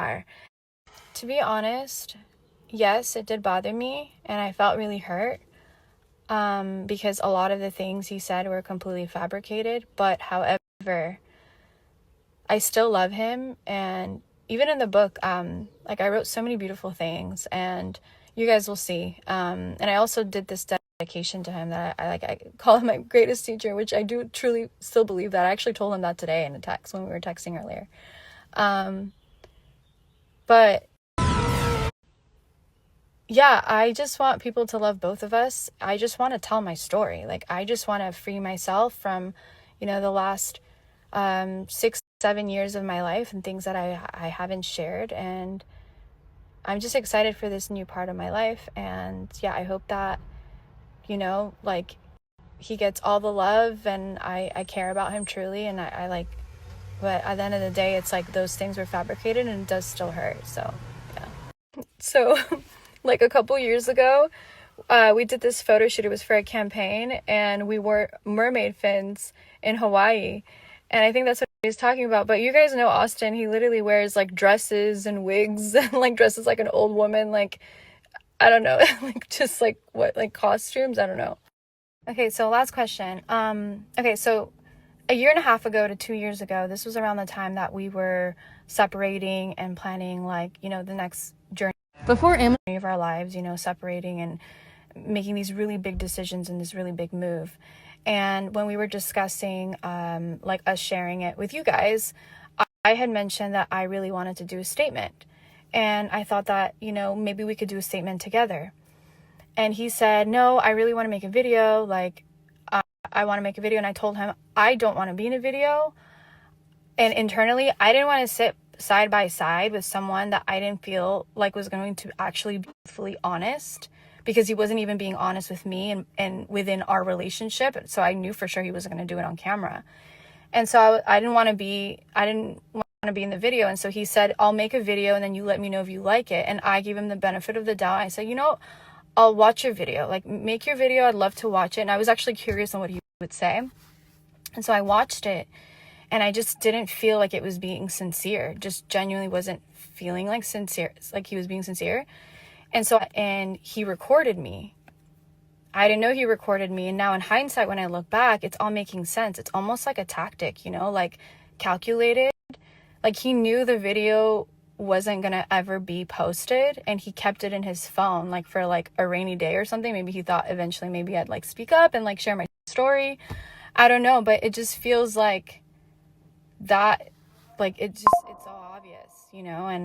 are. To be honest, yes, it did bother me, and I felt really hurt, because a lot of the things he said were completely fabricated. But however, I still love him, and even in the book, like, I wrote so many beautiful things, and you guys will see. And I also did this dedication to him that I call him my greatest teacher, which I do truly still believe that. I actually told him that today in a text when we were texting earlier. But yeah, I just want people to love both of us. I just want to tell my story. Like, I just want to free myself from, the last 6-7 years of my life and things that I haven't shared. And I'm just excited for this new part of my life. And yeah, I hope that, like, he gets all the love, and I care about him truly. And I like, but at the end of the day, it's like those things were fabricated, and it does still hurt. So yeah. So like a couple years ago, we did this photo shoot. It was for a campaign, and we wore mermaid fins in Hawaii. And I think that's what he's talking about. But you guys know Austin. He literally wears like dresses and wigs and like dresses like an old woman. Like, I don't know, like just like what, like costumes? I don't know. Okay, so last question. Okay, so a year and a half ago to 2 years ago, this was around the time that we were separating and planning, like, the next journey before Emily of our lives, separating and making these really big decisions and this really big move. And when we were discussing like us sharing it with you guys, I had mentioned that I really wanted to do a statement, and I thought that maybe we could do a statement together. And he said, no, I really want to make a video. Like, I want to make a video. And I told him I don't want to be in a video. And internally, I didn't want to sit side by side with someone that I didn't feel like was going to actually be fully honest, because he wasn't even being honest with me and within our relationship. So I knew for sure he wasn't going to do it on camera. And so I didn't want to be in the video. And so he said, I'll make a video and then you let me know if you like it. And I gave him the benefit of the doubt. I said, I'll watch your video. Like, make your video. I'd love to watch it. And I was actually curious on what he would say. And so I watched it, and I just didn't feel like it was being sincere. Just genuinely wasn't feeling like sincere, like he was being sincere. And he recorded me. I didn't know he recorded me. And now in hindsight, when I look back, it's all making sense. It's almost like a tactic, like calculated. Like, he knew the video wasn't gonna ever be posted, and he kept it in his phone, like for like a rainy day or something. Maybe he thought eventually maybe I'd like speak up and like share my story. I don't know, but it just feels like that, like it's so obvious, and